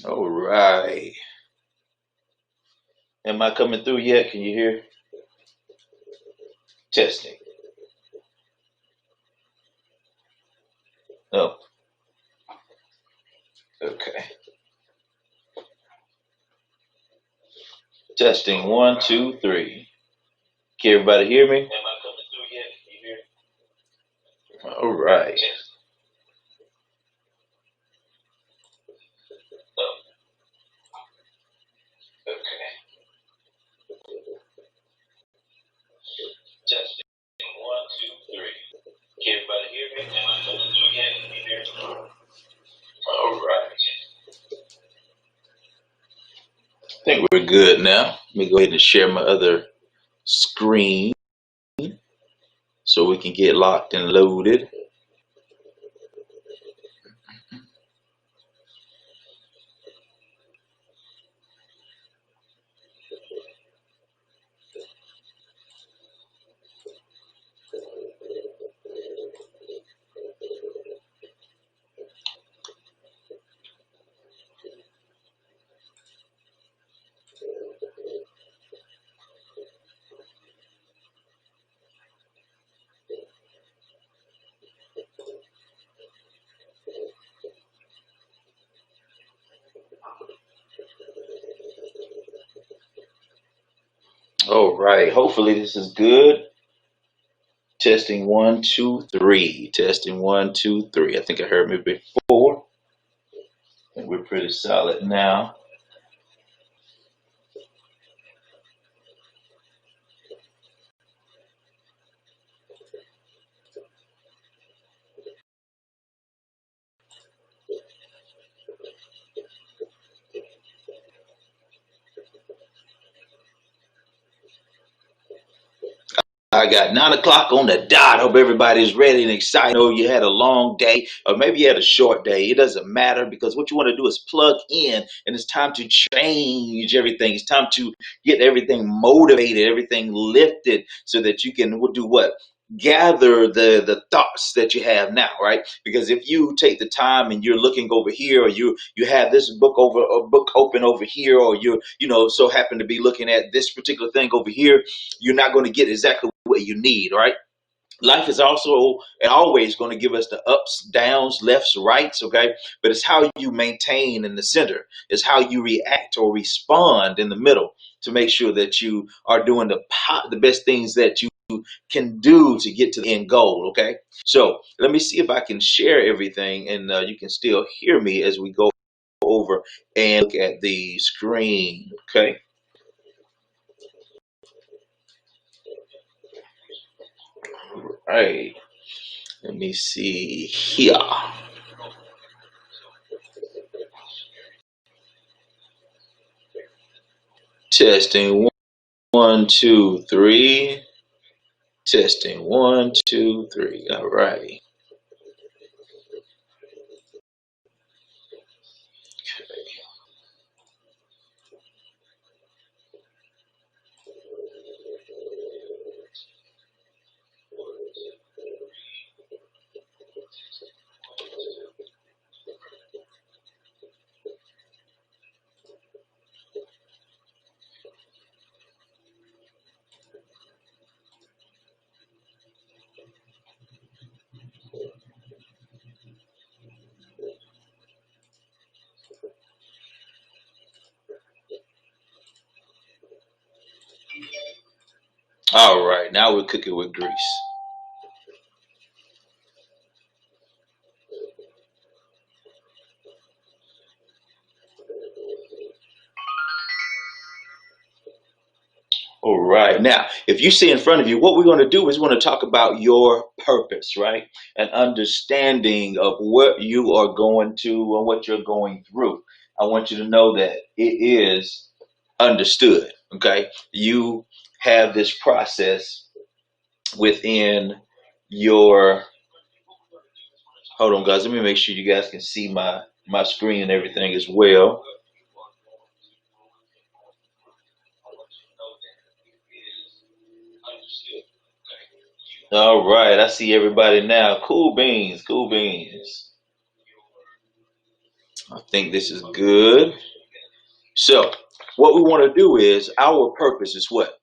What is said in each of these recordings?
All right. Am I coming through yet? Can you hear? Testing. Oh, okay. Testing one, two, three. Can everybody hear me? Am I coming through yet? Can you hear? All right. Oh, okay. Testing one, two, three. Can everybody hear me? Am I coming through yet? Can you hear? All right. I think we're good now. Let me go ahead and share my other screen so we can get locked and loaded. All right. Hopefully this is good. Testing one, two, three. Testing one, two, three. I think I heard me before. I think we're pretty solid now. I got 9 o'clock on the dot. Hope everybody's ready and excited. I know you had a long day, or maybe you had a short day. It doesn't matter because what you want to do is plug in, and it's time to change everything. It's time to get everything motivated, everything lifted, so that you can do what? Gather the thoughts that you have now, right? Because if you take the time and you're looking over here, or you have this book over a book open over here, or you so happen to be looking at this particular thing over here, you're not going to get exactly what you need, right? Life is also and always going to give us the ups, downs, lefts, rights, okay? But it's how you maintain in the center. It's how you react or respond in the middle to make sure that you are doing the best things that you can do to get to the end goal, okay? So let me see if I can share everything and you can still hear me as we go over and look at the screen, okay? All right. Let me see here. Testing one, two, three. Testing one, two, three. All righty. All right. Now we're cooking with grease. All right. Now, if you see in front of you, what we're going to do is we're going to talk about your purpose, right? An understanding of what you are going to and what you're going through. I want you to know that it is understood, okay? You have this process within your. Hold on, guys. Let me make sure you guys can see my screen and everything as well. All right, I see everybody now. Cool beans, cool beans. I Think this is good. So, what we want to do is our purpose is what?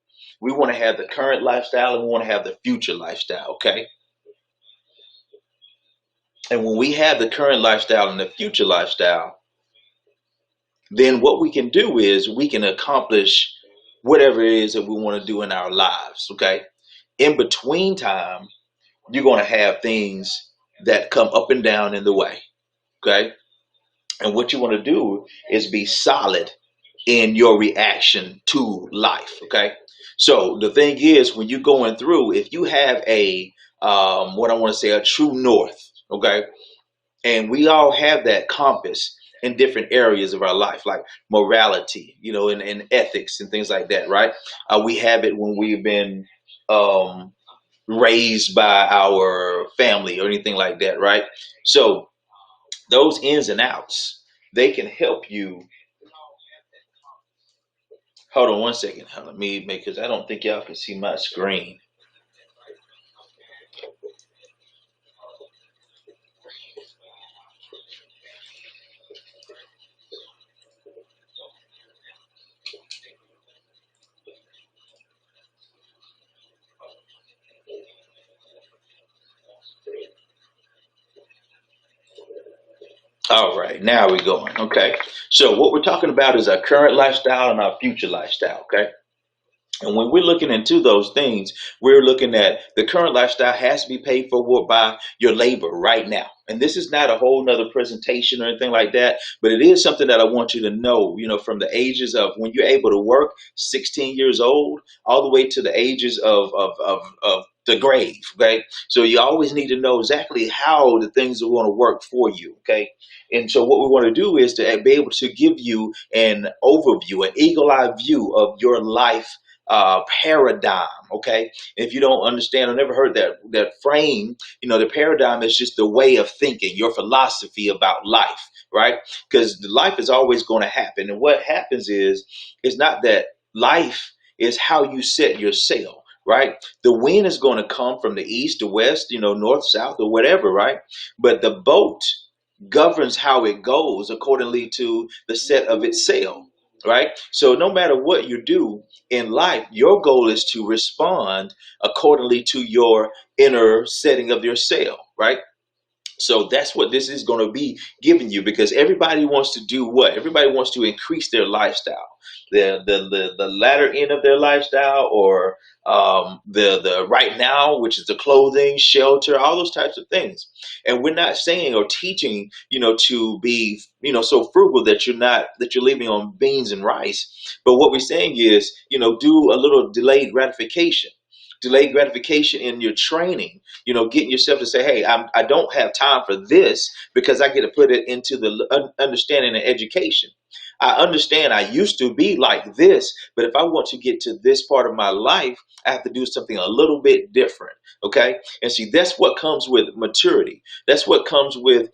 We want to have the current lifestyle and we want to have the future lifestyle, okay? And when we have the current lifestyle and the future lifestyle, then what we can do is we can accomplish whatever it is that we want to do in our lives, okay? In between time, you're going to have things that come up and down in the way, okay? And what you want to do is be solid in your reaction to life, okay? So the thing is, when you're going through, if you have a, what I want to say, a true north, okay? And we all have that compass in different areas of our life, like morality, and ethics and things like that, right? We have it when we've been um, raised by our family or anything like that, right? So those ins and outs, they can help you. Hold on one second. Let me make, because I don't think y'all can see my screen. All right, now we're going. Okay. So what we're talking about is our current lifestyle and our future lifestyle. Okay. And when we're looking into those things, we're looking at the current lifestyle has to be paid for by your labor right now. And this is not a whole nother presentation or anything like that, but it is something that I want you to know, from the ages of when you're able to work 16 years old, all the way to the ages of the grave. Okay. So you always need to know exactly how the things are going to work for you. Okay. And so what we want to do is to be able to give you an overview, an eagle eye view of your life paradigm. Okay, if you don't understand or never heard that frame, the paradigm is just the way of thinking, your philosophy about life, right? Because life is always going to happen, and what happens is it's not that life is how you set your sail. Right, the wind is going to come from the east to west, north, south, or whatever. Right, but the boat governs how it goes accordingly to the set of its sail, right? So no matter what you do in life, your goal is to respond accordingly to your inner setting of your sail, right? So that's what this is going to be giving you, because everybody wants to do what? Everybody wants to increase their lifestyle, the latter end of their lifestyle, or the right now, which is the clothing, shelter, all those types of things. And we're not saying or teaching, to be, so frugal that you're living on beans and rice. But what we're saying is, do a little delayed gratification in your training, getting yourself to say, hey, I don't have time for this because I get to put it into the understanding and education. I understand I used to be like this, but if I want to get to this part of my life, I have to do something a little bit different. Okay. And see, that's what comes with maturity. That's what comes with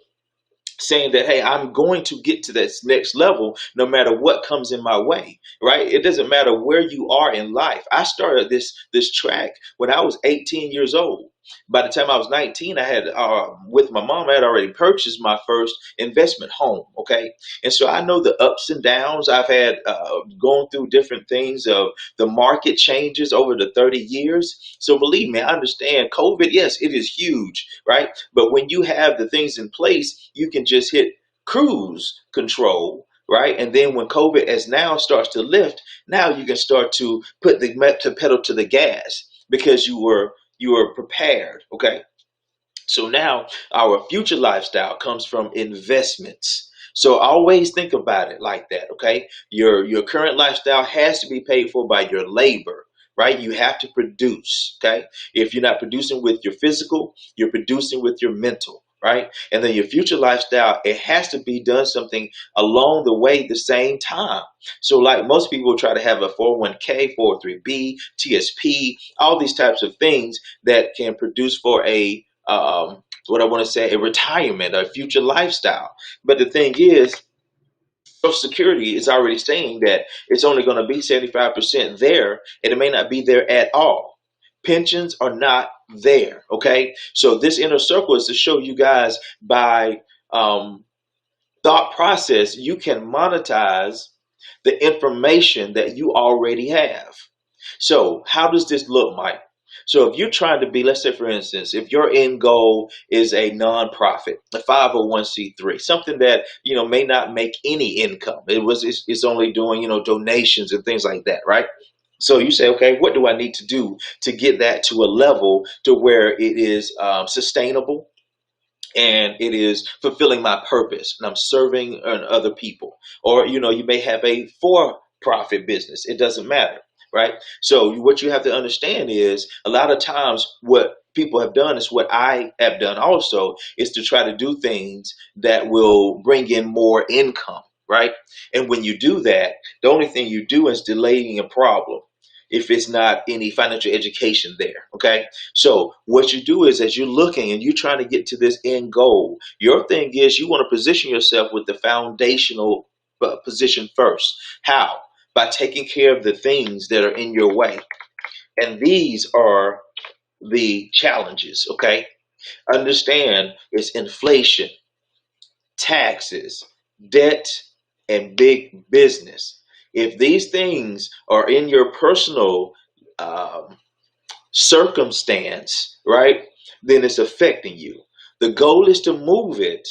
saying that, hey, I'm going to get to this next level no matter what comes in my way, right? It doesn't matter where you are in life. I started this track when I was 18 years old. By the time I was 19, I had, with my mom, I had already purchased my first investment home. Okay. And so I know the ups and downs I've had, going through different things of the market changes over the 30 years. So believe me, I understand COVID. Yes, it is huge, right? But when you have the things in place, you can just hit cruise control, right? And then when COVID as now starts to lift, now you can start to put the pedal to the gas because you were prepared. Okay. So now our future lifestyle comes from investments. So always think about it like that, okay? Your current lifestyle has to be paid for by your labor, right? You have to produce, okay? If you're not producing with your physical, you're producing with your mental, right? And then your future lifestyle, it has to be done something along the way at the same time. So like most people try to have a 401k, 403b, TSP, all these types of things that can produce for a what I want to say, a retirement, a future lifestyle. But the thing is, Social Security is already saying that it's only going to be 75% there, and it may not be there at all. Pensions are not there. Okay. So this inner circle is to show you guys by thought process, you can monetize the information that you already have. So, how does this look, Mike? So, if you're trying to be, let's say, for instance, if your end goal is a nonprofit, a 501c3, something that may not make any income, it's only doing donations and things like that, right? So you say, okay, what do I need to do to get that to a level to where it is sustainable and it is fulfilling my purpose and I'm serving other people? Or you may have a for-profit business. It doesn't matter, right? So what you have to understand is a lot of times what people have done is what I have done also is to try to do things that will bring in more income, right? And when you do that, the only thing you do is delaying a problem if it's not any financial education there. Okay. So what you do is as you're looking and you're trying to get to this end goal, your thing is you want to position yourself with the foundational position first. How? By taking care of the things that are in your way. And these are the challenges. Okay. Understand it's inflation, taxes, debt, and big business. If these things are in your personal um, circumstance, right, then it's affecting you. The goal is to move it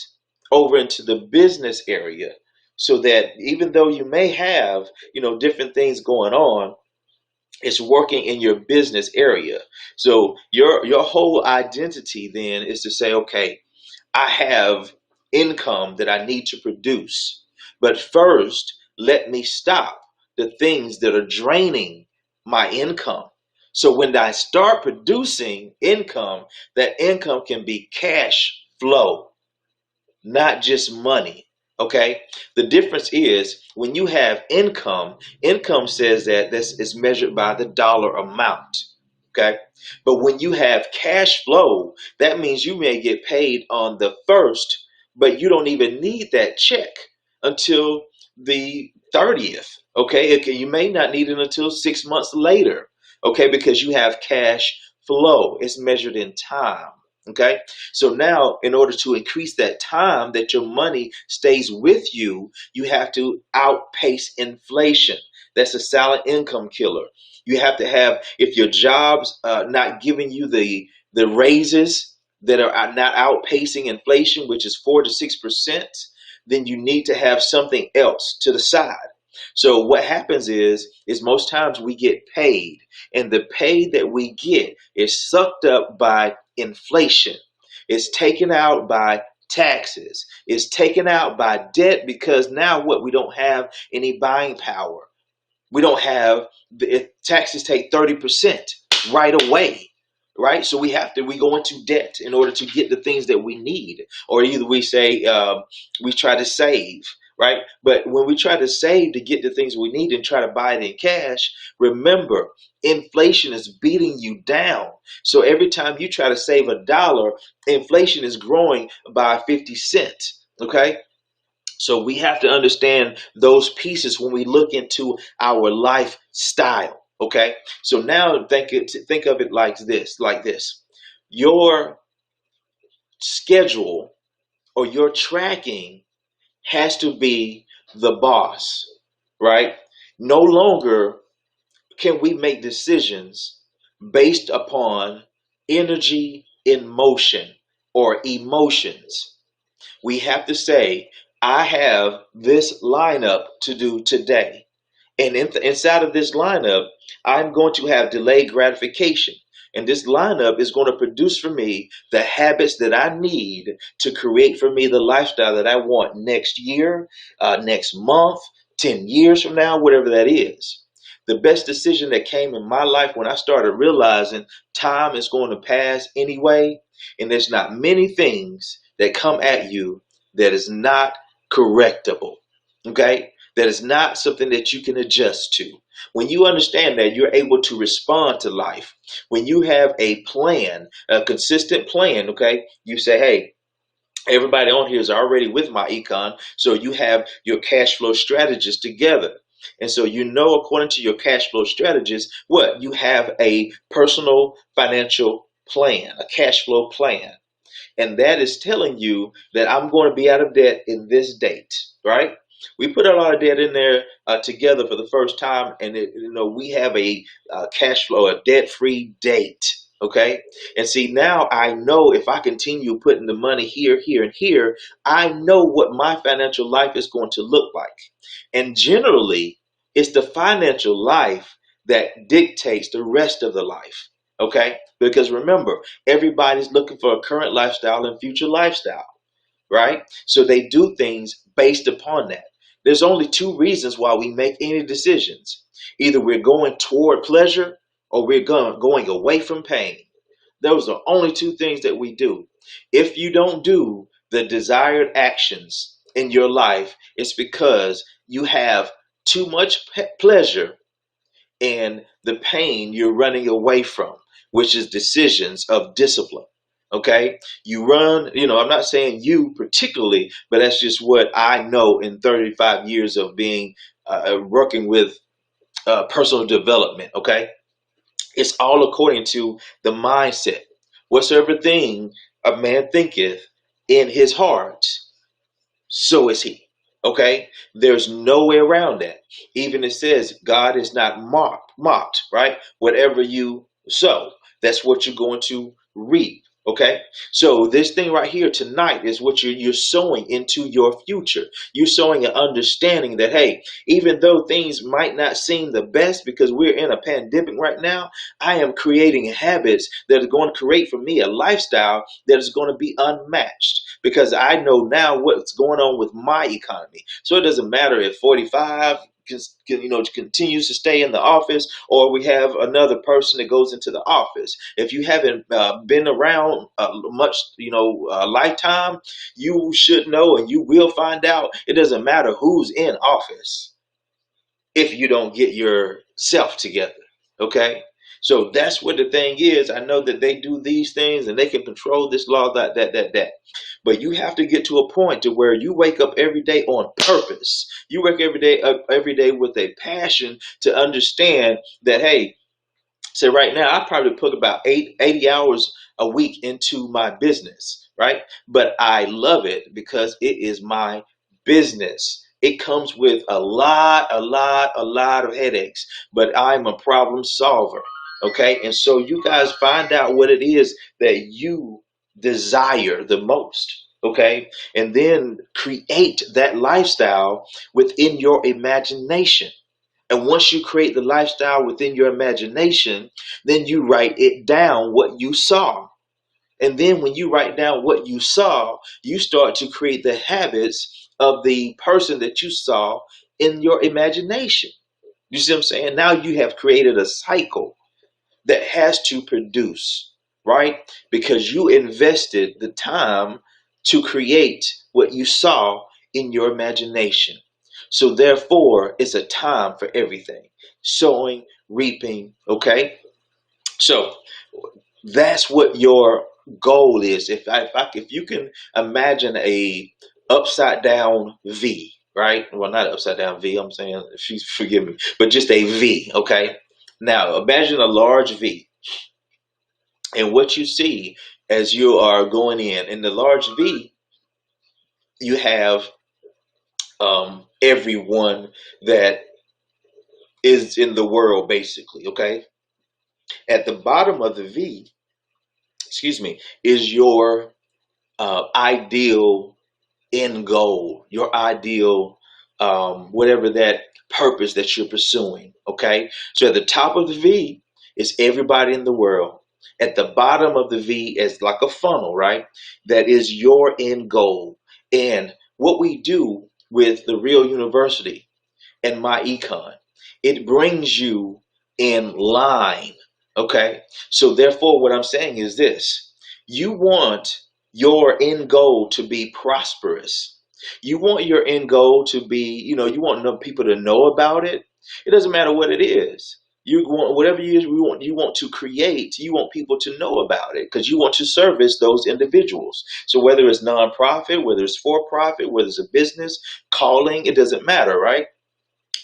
over into the business area so that even though you may have, different things going on, it's working in your business area. So your whole identity then is to say, okay, I have income that I need to produce. But first, let me stop the things that are draining my income. So when I start producing income, that income can be cash flow, not just money. Okay. The difference is when you have income, income says that this is measured by the dollar amount. Okay. But when you have cash flow, that means you may get paid on the first, but you don't even need that check until the 30th. Okay. You may not need it until 6 months later. Okay. Because you have cash flow. It's measured in time. Okay. So now, in order to increase that time that your money stays with you, you have to outpace inflation. That's a silent income killer. You have to have, if your job's not giving you the raises that are not outpacing inflation, which is 4 to 6%, then you need to have something else to the side. So what happens is most times we get paid, and the pay that we get is sucked up by inflation. It's taken out by taxes. It's taken out by debt because now what? We don't have any buying power. We don't have if taxes take 30% right away, right? So we go into debt in order to get the things that we need, or either we say we try to save, right? But when we try to save to get the things we need and try to buy it in cash, remember inflation is beating you down. So every time you try to save $1, inflation is growing by 50 cents. Okay. So we have to understand those pieces when we look into our lifestyle. Okay. So now think of it like this. Your schedule or your tracking has to be the boss, right? No longer can we make decisions based upon energy in motion or emotions. We have to say, I have this lineup to do today. And inside of this lineup, I'm going to have delayed gratification. And this lineup is going to produce for me the habits that I need to create for me the lifestyle that I want next year, next month, 10 years from now, whatever that is. The best decision that came in my life when I started realizing time is going to pass anyway, and there's not many things that come at you that is not correctable. Okay? That is not something that you can adjust to. When you understand that, you're able to respond to life. When you have a plan, a consistent plan, okay, you say, hey, everybody on here is already with my econ. So you have your cash flow strategist together. And so according to your cash flow strategist, what? You have a personal financial plan, a cash flow plan. And that is telling you that I'm going to be out of debt in this date, right? We put a lot of debt in there together for the first time, and we have a cash flow, a debt-free date. Okay, and see, now I know if I continue putting the money here, here, and here, I know what my financial life is going to look like. And generally, it's the financial life that dictates the rest of the life. Okay, because remember, everybody's looking for a current lifestyle and future lifestyle, right? So they do things based upon that. There's only two reasons why we make any decisions. Either we're going toward pleasure or we're going away from pain. Those are only two things that we do. If you don't do the desired actions in your life, it's because you have too much pleasure and the pain you're running away from, which is decisions of discipline. Okay, you run, I'm not saying you particularly, but that's just what I know in 35 years of being working with personal development. Okay, it's all according to the mindset. Whatsoever thing a man thinketh in his heart, so is he. Okay? There's no way around that. Even it says God is not mocked, right? Whatever you sow, that's what you're going to reap. Okay, so this thing right here tonight is what you're sowing into your future. You're sowing an understanding that, hey, even though things might not seem the best because we're in a pandemic right now, I am creating habits that are going to create for me a lifestyle that is going to be unmatched because I know now what's going on with my economy. So it doesn't matter if 45 continues to stay in the office, or we have another person that goes into the office. If you haven't been around much, lifetime, you should know, and you will find out. It doesn't matter who's in office if you don't get yourself together. Okay. So that's what the thing is. I know that they do these things and they can control this law, that. But you have to get to a point to where you wake up every day on purpose. You wake every day with a passion to understand that, hey, so right now I probably put about 80 hours a week into my business, right? But I love it because it is my business. It comes with a lot of headaches, but I'm a problem solver. Okay. And so you guys find out what it is that you desire the most. Okay. And then create that lifestyle within your imagination. And once you create the lifestyle within your imagination, then you write it down what you saw. And then when you write down what you saw, you start to create the habits of the person that you saw in your imagination. You see what I'm saying? Now you have created a cycle that has to produce, right? Because you invested the time to create what you saw in your imagination. So therefore, it's a time for everything. Sowing, reaping, okay? So that's what your goal is. If you can imagine a upside down V, right? Well, not upside down V, I'm saying, forgive me, but just a V, okay? Now, imagine a large V, and what you see as you are going in the large V, you have everyone that is in the world, basically, okay? At the bottom of the V, excuse me, is your ideal end goal, your ideal, whatever that purpose that you're pursuing, okay? So at the top of the V is everybody in the world. At the bottom of the V is like a funnel, right? That is your end goal. And what we do with the Real University and My Econ, it brings you in line, okay? So therefore, what I'm saying is this: you want your end goal to be prosperous. You want your end goal to be, you want people to know about it. It doesn't matter what it is. You want whatever you want to create. You want people to know about it because you want to service those individuals. So whether it's nonprofit, whether it's for profit, whether it's a business calling, it doesn't matter, right?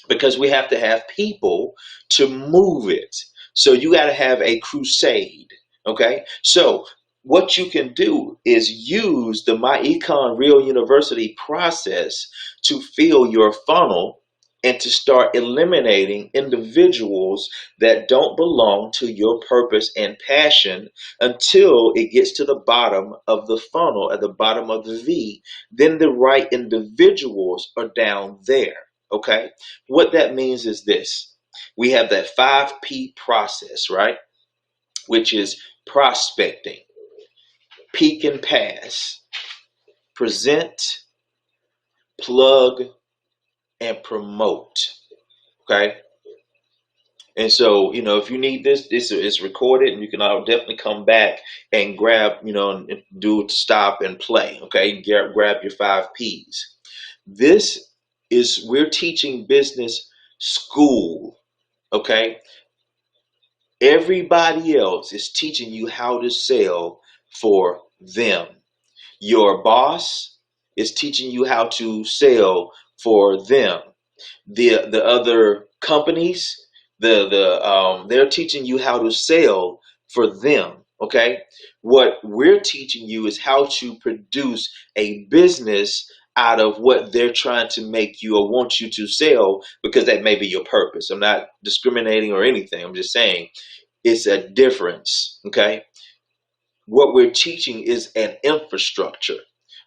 Because we have to have people to move it. So you got to have a crusade. Okay. So what you can do is use the MyEcon Real University process to fill your funnel and to start eliminating individuals that don't belong to your purpose and passion until it gets to the bottom of the funnel, at the bottom of the V. Then the right individuals are down there. Okay. What that means is this: we have that 5P process, right? Which is prospecting, peak and pass, present, plug, and promote. Okay. And so, if you need this is recorded, and you can definitely come back and grab, and do stop and play. Okay. Grab your 5Ps. This is, we're teaching business school. Okay. Everybody else is teaching you how to sell for them. Your boss is teaching you how to sell for them. The other companies, they're teaching you how to sell for them. Okay, what we're teaching you is how to produce a business out of what they're trying to make you or want you to sell, because that may be your purpose. I'm not discriminating or anything. I'm just saying it's a difference. Okay, what we're teaching is an infrastructure.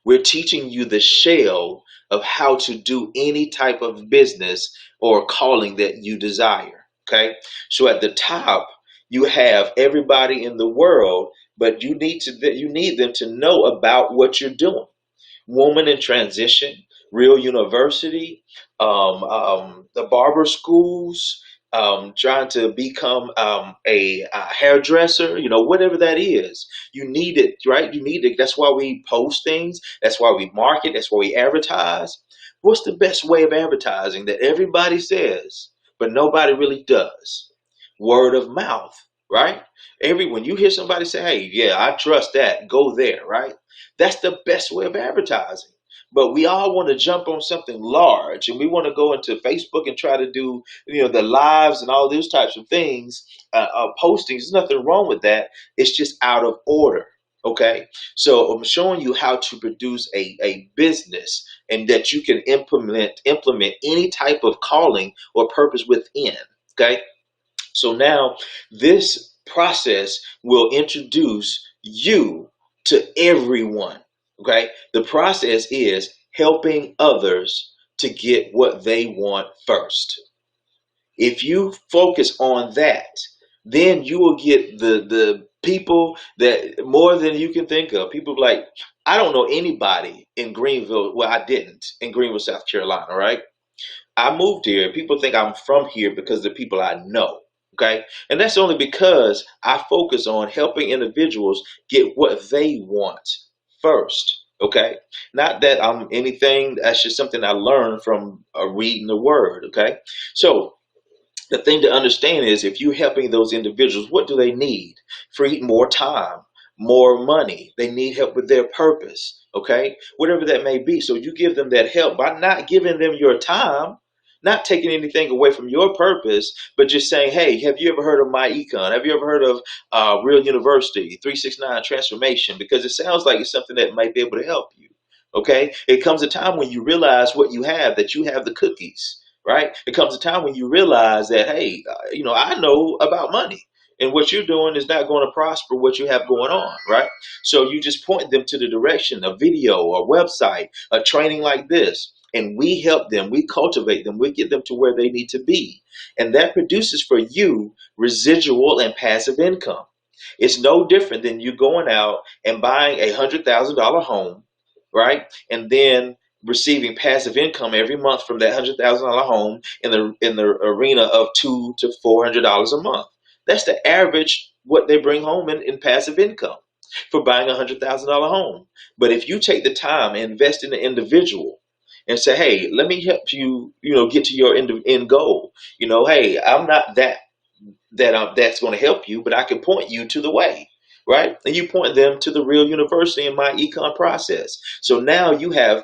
We're teaching you the shell of how to do any type of business or calling that you desire. Okay. So at the top, you have everybody in the world, but you need them to know about what you're doing. Woman in Transition, Real University, the barber schools, trying to become a hairdresser, whatever that is. You need it, right? You need it. That's why we post things. That's why we market. That's why we advertise. What's the best way of advertising that everybody says, but nobody really does? Word of mouth, right? When you hear somebody say, hey, yeah, I trust that, go there, right? That's the best way of advertising. But we all want to jump on something large, and we want to go into Facebook and try to do, the lives and all those types of things, postings. There's nothing wrong with that. It's just out of order. Okay. So I'm showing you how to produce a business, and that you can implement any type of calling or purpose within. Okay. So now this process will introduce you to everyone. Okay. The process is helping others to get what they want first. If you focus on that, then you will get the people that more than you can think of. People like, I don't know anybody in Greenville. Well, I didn't in Greenville, South Carolina, right? I moved here. People think I'm from here because of the people I know. Okay. And that's only because I focus on helping individuals get what they want first. Okay. Not that I'm anything. That's just something I learned from reading the word. Okay. So the thing to understand is, if you're helping those individuals, what do they need? More time, more money. They need help with their purpose. Okay. Whatever that may be. So you give them that help by not giving them your time, not taking anything away from your purpose, but just saying, hey, have you ever heard of MyEcon? Have you ever heard of Real University, 369 Transformation? Because it sounds like it's something that might be able to help you. Okay. It comes a time when you realize what you have, that you have the cookies, right? It comes a time when you realize that, hey, I know about money, and what you're doing is not going to prosper what you have going on, right? So you just point them to the direction, a video, a website, a training like this. And we help them, we cultivate them, we get them to where they need to be. And that produces for you residual and passive income. It's no different than you going out and buying $100,000 home, right? And then receiving passive income every month from that $100,000 home in the arena of $200 to $400 a month. That's the average what they bring home in passive income for buying $100,000 home. But if you take the time and invest in the individual and say, hey, let me help you, get to your end goal. Hey, I'm not that's going to help you, but I can point you to the way. right? And you point them to the real university in my econ process. So now you have,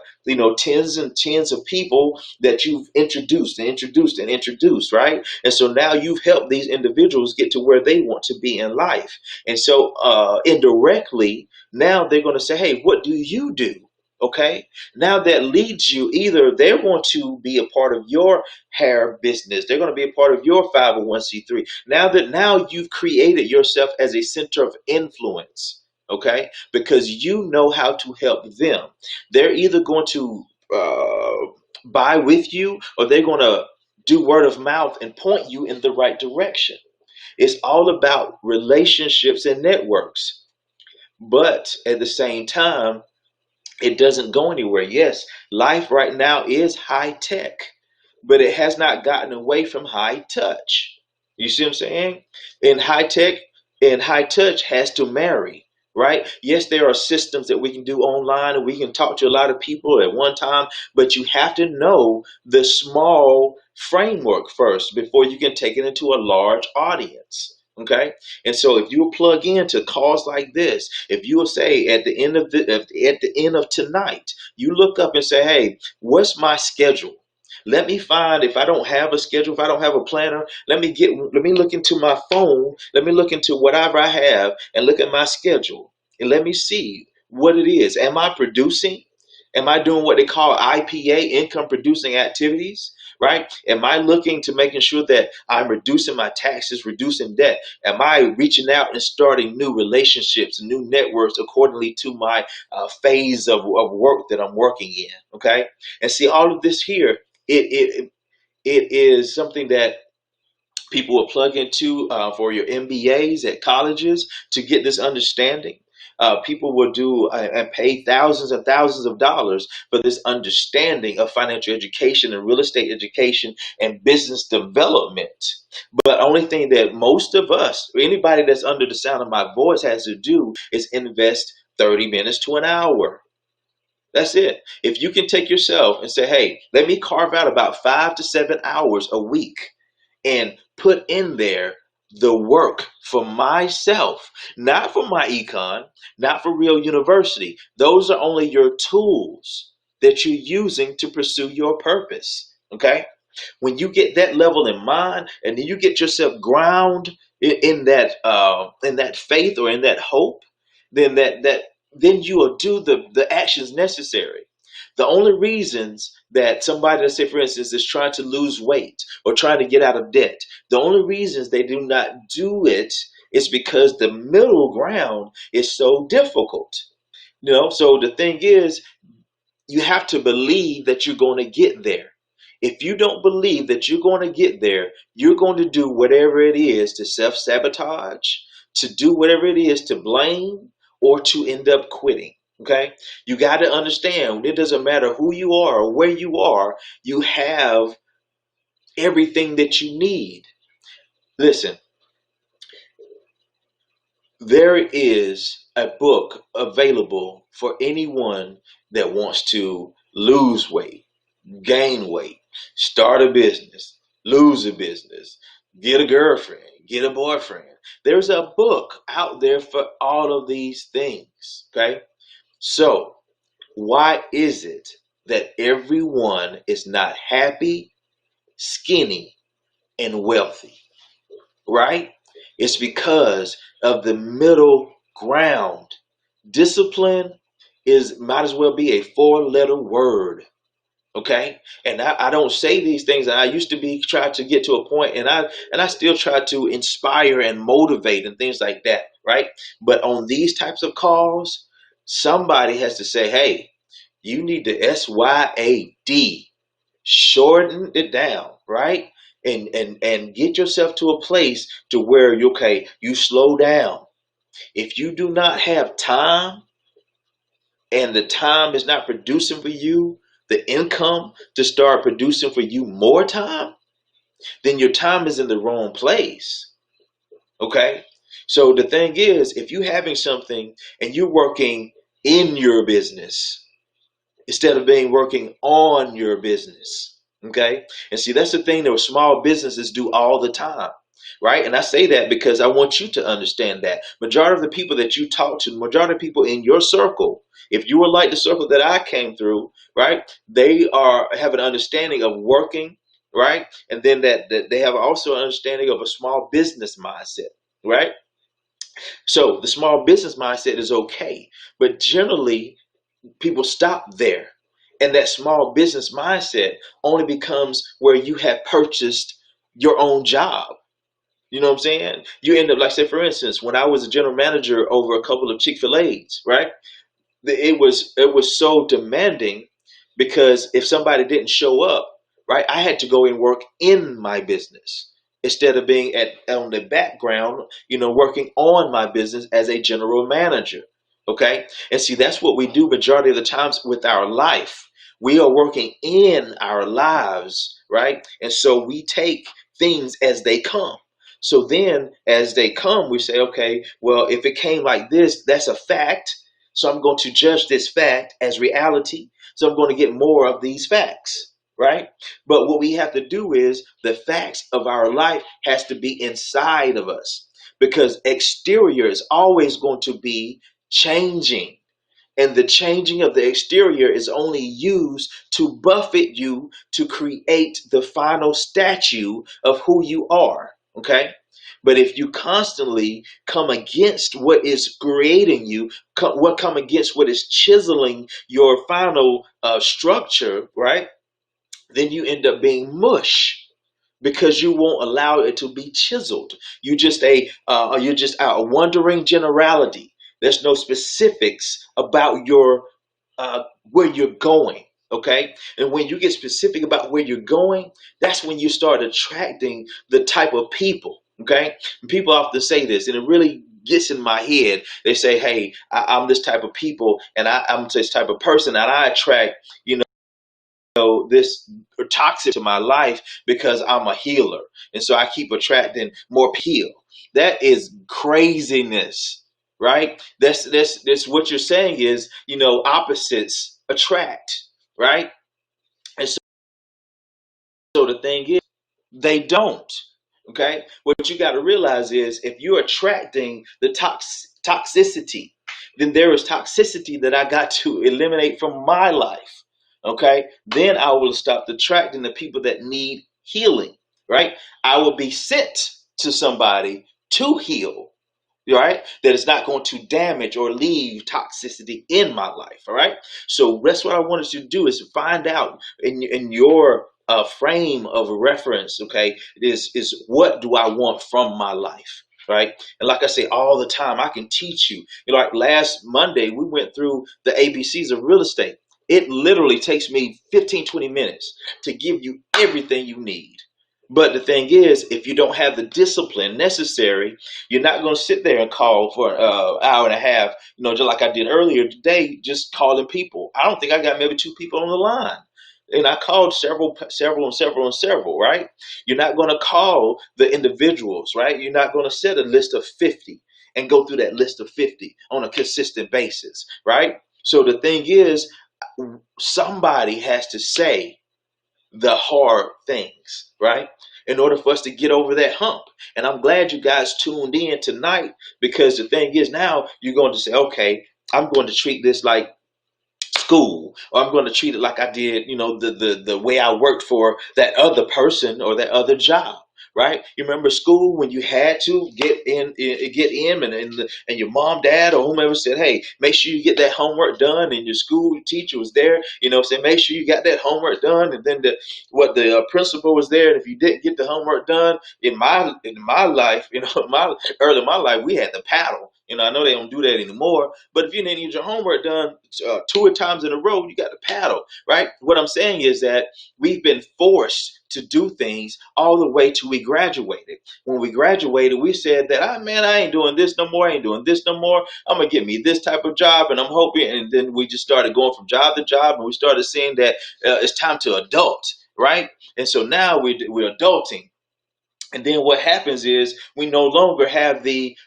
tens and tens of people that you've introduced and introduced and introduced, right? And so now you've helped these individuals get to where they want to be in life. And so indirectly, now they're going to say, hey, what do you do? Okay. Now that leads you, either they're going to be a part of your hair business, they're going to be a part of your 501c3. Now you've created yourself as a center of influence. Okay. Because you know how to help them. They're either going to buy with you, or they're going to do word of mouth and point you in the right direction. It's all about relationships and networks. But at the same time, it doesn't go anywhere. Yes, life right now is high tech, but it has not gotten away from high touch. You see what I'm saying? In high tech and high touch has to marry, right? Yes, there are systems that we can do online and we can talk to a lot of people at one time, but you have to know the small framework first before you can take it into a large audience. Okay, and so if you plug into calls like this, if you will say at the end of tonight, you look up and say, "Hey, what's my schedule?" Let me find, if I don't have a schedule, if I don't have a planner, let me look into my phone, let me look into whatever I have and look at my schedule and let me see what it is. Am I producing? Am I doing what they call IPA, income producing activities? Right? Am I looking to making sure that I'm reducing my taxes, reducing debt? Am I reaching out and starting new relationships and new networks accordingly to my phase of work that I'm working in? Okay. And see, all of this here, it is something that people will plug into for your MBAs at colleges to get this understanding. People will do and pay thousands and thousands of dollars for this understanding of financial education and real estate education and business development. But only thing that most of us, or anybody that's under the sound of my voice, has to do is invest 30 minutes to an hour. That's it. If you can take yourself and say, hey, let me carve out about 5 to 7 hours a week and put in there the work for myself, not for my econ, not for Real University. Those are only your tools that you're using to pursue your purpose. Okay? When you get that level in mind, and then you get yourself ground in that faith or in that hope, then you will do the actions necessary. The only reasons that somebody, let's say for instance, is trying to lose weight or trying to get out of debt, the only reasons they do not do it is because the middle ground is so difficult. So the thing is, you have to believe that you're going to get there. If you don't believe that you're going to get there, you're going to do whatever it is to self-sabotage, to do whatever it is to blame, or to end up quitting. Okay? You got to understand, it doesn't matter who you are or where you are, you have everything that you need. Listen, there is a book available for anyone that wants to lose weight, gain weight, start a business, lose a business, get a girlfriend, get a boyfriend. There's a book out there for all of these things. Okay. So why is it that everyone is not happy, skinny, and wealthy? Right? It's because of the middle ground. Discipline might as well be a 4-letter word. Okay, and I don't say these things. I used to try to get to a point, and I still try to inspire and motivate and things like that, right? But on these types of calls, somebody has to say, "Hey, you need to SYAD, shorten it down, right? And get yourself to a place to where you slow down. If you do not have time, and the time is not producing for you the income to start producing for you more time, then your time is in the wrong place. Okay? So the thing is, if you're having something and you're working in your business instead of working on your business, okay? And see, that's the thing that small businesses do all the time. right? And I say that because I want you to understand that majority of the people that you talk to, majority of people in your circle, if you were like the circle that I came through, right, they are have an understanding of working, right, and then that they have also an understanding of a small business mindset, right? So the small business mindset is okay, but generally people stop there. And that small business mindset only becomes where you have purchased your own job. You know what I'm saying? You end up, like, say, for instance, when I was a general manager over a couple of Chick-fil-A's, right? It was so demanding because if somebody didn't show up, right, I had to go and work in my business instead of being at on the background, working on my business as a general manager. Okay, and see, that's what we do majority of the times with our life. We are working in our lives, right? And so we take things as they come. So then, as they come, we say, okay, well, if it came like this, that's a fact, so I'm going to judge this fact as reality. So I'm going to get more of these facts, right? But what we have to do is the facts of our life has to be inside of us because exterior is always going to be changing. And the changing of the exterior is only used to buffet you to create the final statue of who you are. Okay. But if you constantly come against what is creating you, come against what is chiseling your final structure, right? Then you end up being mush because you won't allow it to be chiseled. You're just a wandering generality. There's no specifics about your where you're going. Okay, and when you get specific about where you're going, that's when you start attracting the type of people. Okay, and people often say this, and it really gets in my head. They say, "Hey, I'm this type of people, and I'm this type of person, and I attract, this toxic to my life because I'm a healer, and so I keep attracting more heal." That is craziness, right? That's what you're saying is, opposites attract, right? And so the thing is, they don't. Okay, what you got to realize is if you're attracting the toxicity, then there is toxicity that I got to eliminate from my life. Okay, then I will stop attracting the people that need healing. Right, I will be sent to somebody to heal, right? That is not going to damage or leave toxicity in my life. All right. So that's what I wanted to do is find out in your frame of reference. Okay, is what do I want from my life? Right. And like I say all the time, I can teach you. Like last Monday, we went through the ABCs of real estate. It literally takes me 15, 20 minutes to give you everything you need. But the thing is, if you don't have the discipline necessary, you're not going to sit there and call for an hour and a half, just like I did earlier today, just calling people. I don't think I got maybe two people on the line. And I called several, several, and several, and several, right? You're not going to call the individuals, right? You're not going to set a list of 50 and go through that list of 50 on a consistent basis, right? So the thing is, somebody has to say the hard things, right? In order for us to get over that hump. And I'm glad you guys tuned in tonight because the thing is now you're going to say, okay, I'm going to treat this like school, or I'm going to treat it like I did, the way I worked for that other person or that other job. Right? You remember school when you had to get in, and your mom, dad, or whomever said, "Hey, make sure you get that homework done." And your school teacher was there, saying, "Make sure you got that homework done." And then the principal was there, and if you didn't get the homework done, in my life, my early in my life, we had the paddle. I know they don't do that anymore, but if you didn't get your homework done 2 times in a row, you got the paddle, right? What I'm saying is that we've been forced to do things all the way till we graduated. When we graduated, we said that, man, I ain't doing this no more. I ain't doing this no more. I'm going to get me this type of job, and I'm hoping. And then we just started going from job to job, and we started seeing that it's time to adult, right? And so now we're adulting. And then what happens is we no longer have the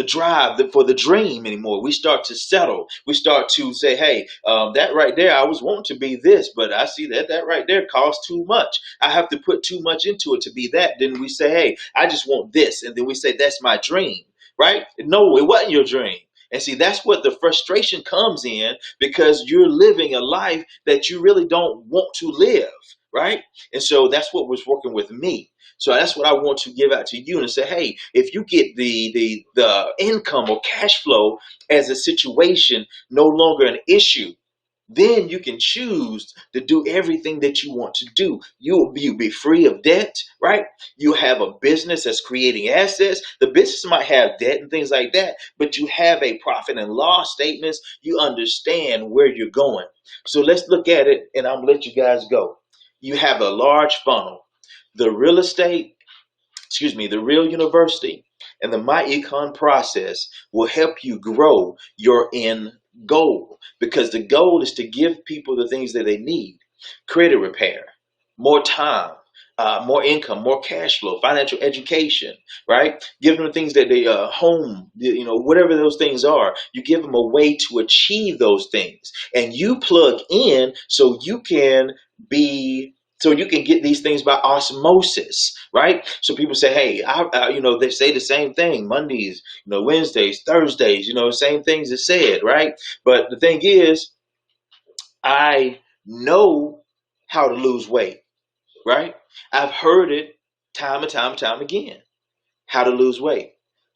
drive for the dream anymore. We start to settle. We start to say, "Hey, that right there, I was wanting to be this, but I see that right there costs too much. I have to put too much into it to be that." Then we say, "Hey, I just want this," and then we say, "That's my dream." Right? No, it wasn't your dream. And see, that's what the frustration comes in, because you're living a life that you really don't want to live. Right? And so that's what was working with me. So that's what I want to give out to you and say, hey, if you get the income or cash flow as a situation no longer an issue, then you can choose to do everything that you want to do. You'll be free of debt, right? You have a business that's creating assets. The business might have debt and things like that, but you have a profit and loss statements. You understand where you're going. So let's look at it, and I'm gonna let you guys go. You have a large funnel. The real estate, the real university and the MyEcon process will help you grow your end goal, because the goal is to give people the things that they need: credit repair, more time, more income, more cash flow, financial education, right? Give them the things that they home, whatever those things are. You give them a way to achieve those things, and you plug in so you can be so you can get these things by osmosis, right? So people say, hey, they say the same thing Mondays, Wednesdays, Thursdays, same things are said, right? But the thing is, I know how to lose weight, right? I've heard it time and time and time again, how to lose weight.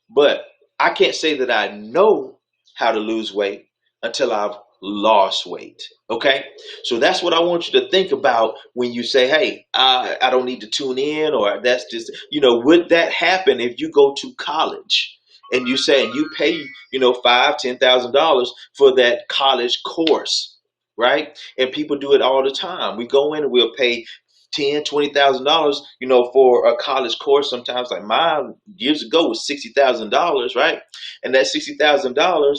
But I can't say that I know how to lose weight until I've lost weight. Okay. So that's what I want you to think about when you say, hey, I don't need to tune in, or that's just, would that happen if you go to college and you say, and you pay, $5,000, $10,000 for that college course, right? And people do it all the time. We go in and we'll pay $10,000, $20,000, for a college course. Sometimes, like mine years ago, was $60,000, right? And that $60,000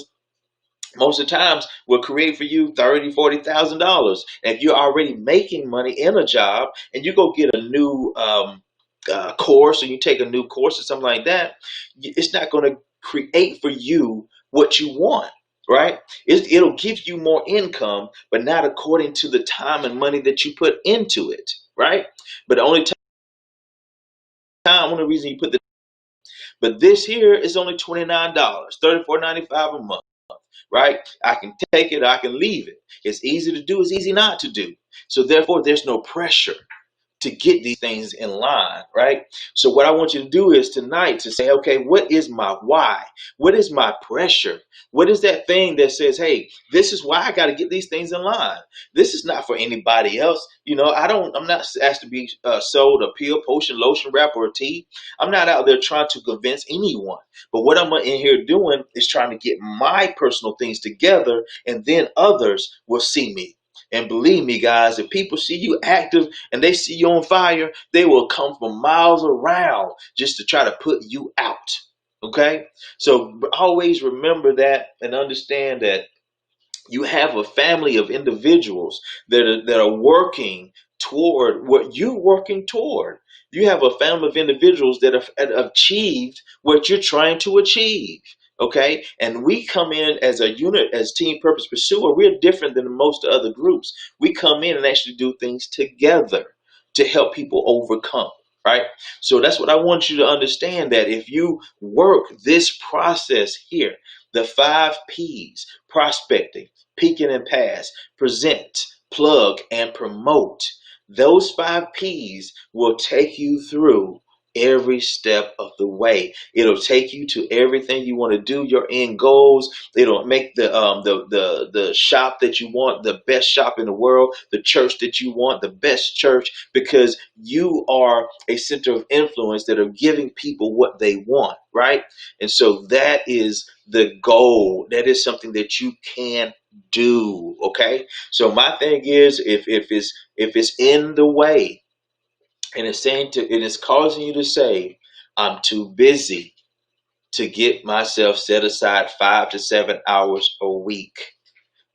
most of the times will create for you $30,000, $40,000. And if you're already making money in a job and you go get a new course, or you take a new course or something like that, it's not going to create for you what you want. Right? It'll give you more income, but not according to the time and money that you put into it. Right? But the only reason you put but this here is only $29, $34.95 a month. Right? I can take it, I can leave it. It's easy to do, it's easy not to do. So therefore, there's no pressure to get these things in line, right? So what I want you to do is tonight to say, okay, what is my why? What is my pressure? What is that thing that says, hey, this is why I got to get these things in line? This is not for anybody else. I'm not asked to be sold a pill, potion, lotion, wrap, or a tea. I'm not out there trying to convince anyone. But what I'm in here doing is trying to get my personal things together, and then others will see me. And believe me, guys, if people see you active and they see you on fire, they will come from miles around just to try to put you out. Okay? So always remember that and understand that you have a family of individuals that are working toward what you're working toward. You have a family of individuals that have achieved what you're trying to achieve. Okay, and we come in as a unit, as Team Purpose Pursuer. We're different than most other groups. We come in and actually do things together to help people overcome. Right? So that's what I want you to understand, that if you work this process here, the 5 P's: prospecting, peaking and pass, present, plug, and promote. Those 5 P's will take you through every step of the way. It'll take you to everything you want to do, your end goals. It'll make the shop that you want the best shop in the world, the church that you want the best church, because you are a center of influence that are giving people what they want, right? And so that is the goal. That is something that you can do. Okay. So my thing is, if it's in the way, and it's causing you to say, I'm too busy to get myself set aside 5 to 7 hours a week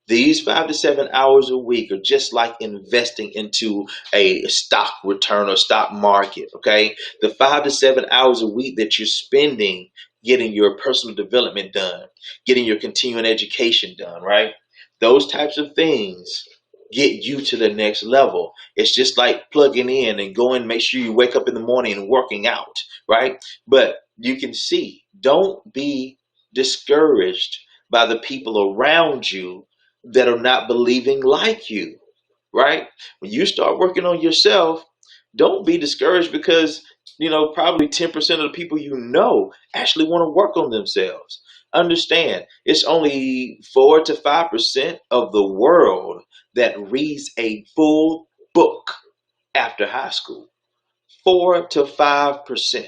These 5 to 7 hours a week are just like investing into a stock return or stock market. Okay. The 5 to 7 hours a week that you're spending getting your personal development done, getting your continuing education done, right? Those types of things get you to the next level. It's just like plugging in and going, make sure you wake up in the morning and working out, right? But you can see, don't be discouraged by the people around you that are not believing like you, right? When you start working on yourself, don't be discouraged because, probably 10% of the people actually want to work on themselves. Understand, it's only 4 to 5% of the world that reads a full book after high school. 4 to 5%.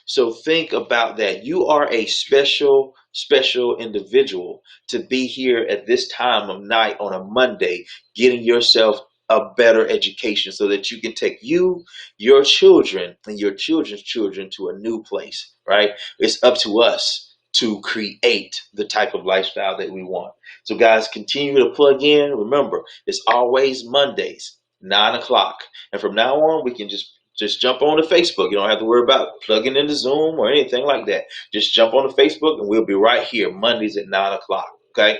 So think about that. You are a special, special individual to be here at this time of night on a Monday, getting yourself a better education so that you can take you, your children, and your children's children to a new place, right? It's up to us to create the type of lifestyle that we want. So, guys, continue to plug in. Remember, it's always Mondays, 9 o'clock. And from now on, we can just jump on to Facebook. You don't have to worry about plugging into Zoom or anything like that. Just jump on to Facebook and we'll be right here Mondays at 9 o'clock. Okay.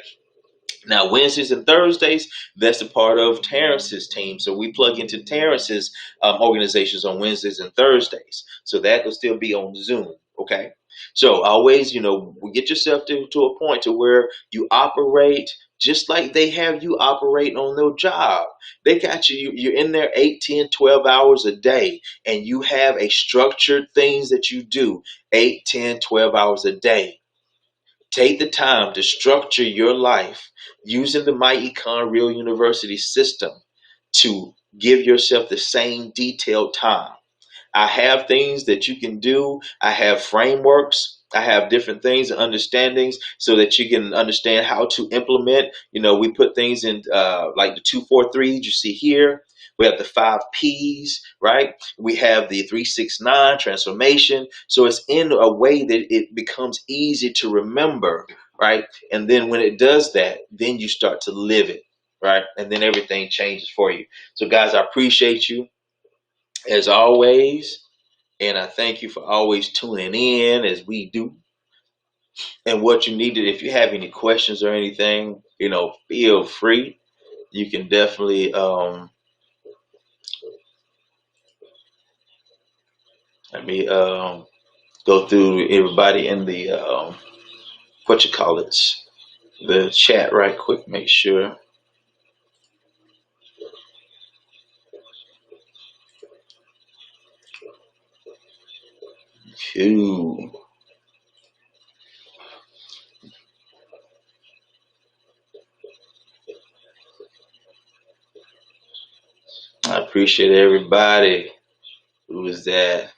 Now, Wednesdays and Thursdays, that's a part of Terrence's team. So we plug into Terrence's organizations on Wednesdays and Thursdays. So that will still be on Zoom. Okay. So always, get yourself to a point to where you operate just like they have you operating on their job. They got you're in there 8, 10, 12 hours a day, and you have a structured things that you do 8, 10, 12 hours a day. Take the time to structure your life using the MyEcon Real University system to give yourself the same detailed time. I have things that you can do. I have frameworks. I have different things and understandings so that you can understand how to implement. We put things in like the 2, 4, 3s you see here. We have the 5 Ps, right? We have the 3, 6, 9 transformation. So it's in a way that it becomes easy to remember, right? And then when it does that, then you start to live it, right? And then everything changes for you. So guys, I appreciate you as always. And I thank you for always tuning in as we do. And what you needed, if you have any questions or anything, feel free. You can definitely let me go through everybody in the what you call it, the chat right quick. Make sure. Phew. I appreciate everybody who was there.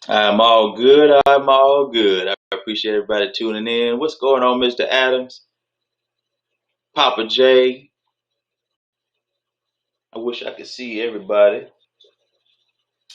I'm all good. I'm all good. I appreciate everybody tuning in. What's going on, Mr. Adams? Papa J. I wish I could see everybody,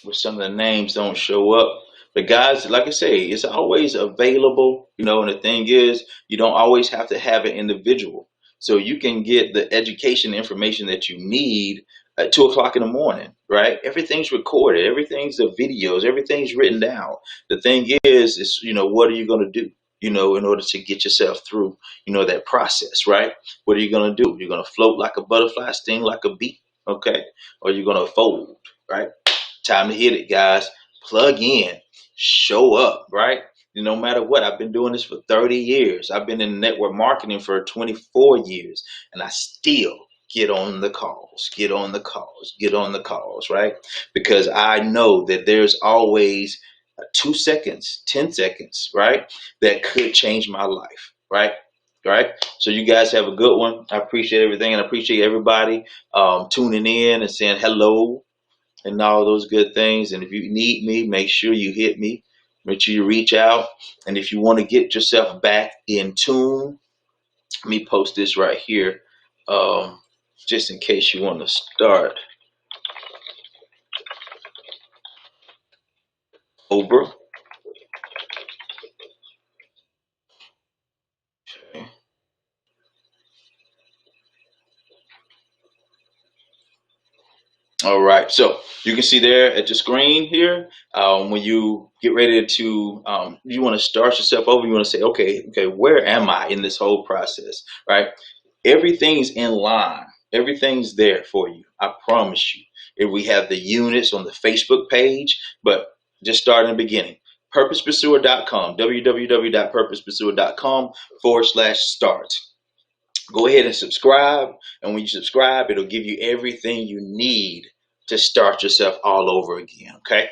where some of the names don't show up. But guys, like I say, it's always available, and the thing is, you don't always have to have an individual. So you can get the education information that you need at 2 o'clock in the morning, right? Everything's recorded, everything's the videos, everything's written down. The thing is, what are you going to do, in order to get yourself through, that process, right? What are you going to do? You're going to float like a butterfly, sting like a bee, okay? Or you're going to fold, right? Time to hit it, guys. Plug in, show up, right? No matter what, I've been doing this for 30 years. I've been in network marketing for 24 years, and I still get on the calls, get on the calls, get on the calls, right? Because I know that there's always 2 seconds, 10 seconds, right? That could change my life, right? Right. So you guys have a good one. I appreciate everything, and I appreciate everybody tuning in and saying hello and all those good things. And if you need me, make sure you hit me. Make sure you reach out. And if you want to get yourself back in tune, let me post this right here, just in case you want to start over. All right, so you can see there at the screen here, when you get ready to, you want to start yourself over, you want to say, okay, where am I in this whole process, right? Everything's in line. Everything's there for you. I promise you. If we have the units on the Facebook page, but just start in the beginning. PurposePursuer.com, www.purposepursuer.com/start. Go ahead and subscribe. And when you subscribe, it'll give you everything you need to start yourself all over again. Okay.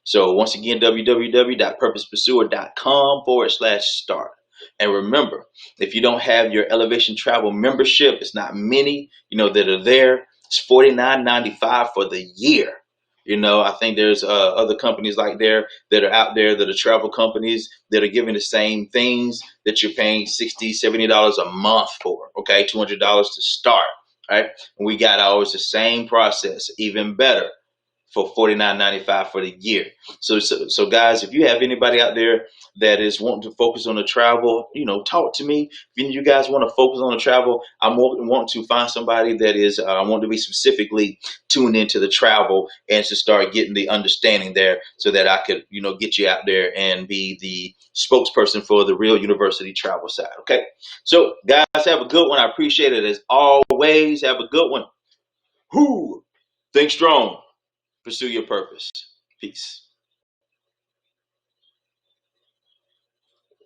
So once again, www.purposepursuer.com/start. And remember, if you don't have your Elevation Travel membership, it's not many, that are there. It's $49.95 for the year. I think there's other companies like there that are out there that are travel companies that are giving the same things that you're paying $60, $70 a month for. Okay, $200 to start. Right, and we got ours the same process, even better, for $49.95 for the year. So guys, if you have anybody out there that is wanting to focus on the travel, talk to me. If you guys want to focus on the travel, I want to find somebody that is, I want to be specifically tuned into the travel and to start getting the understanding there so that I could, get you out there and be the spokesperson for the Real University travel side. Okay. So guys, have a good one. I appreciate it as always. Have a good one. Whoo! Think strong. Pursue your purpose. Peace.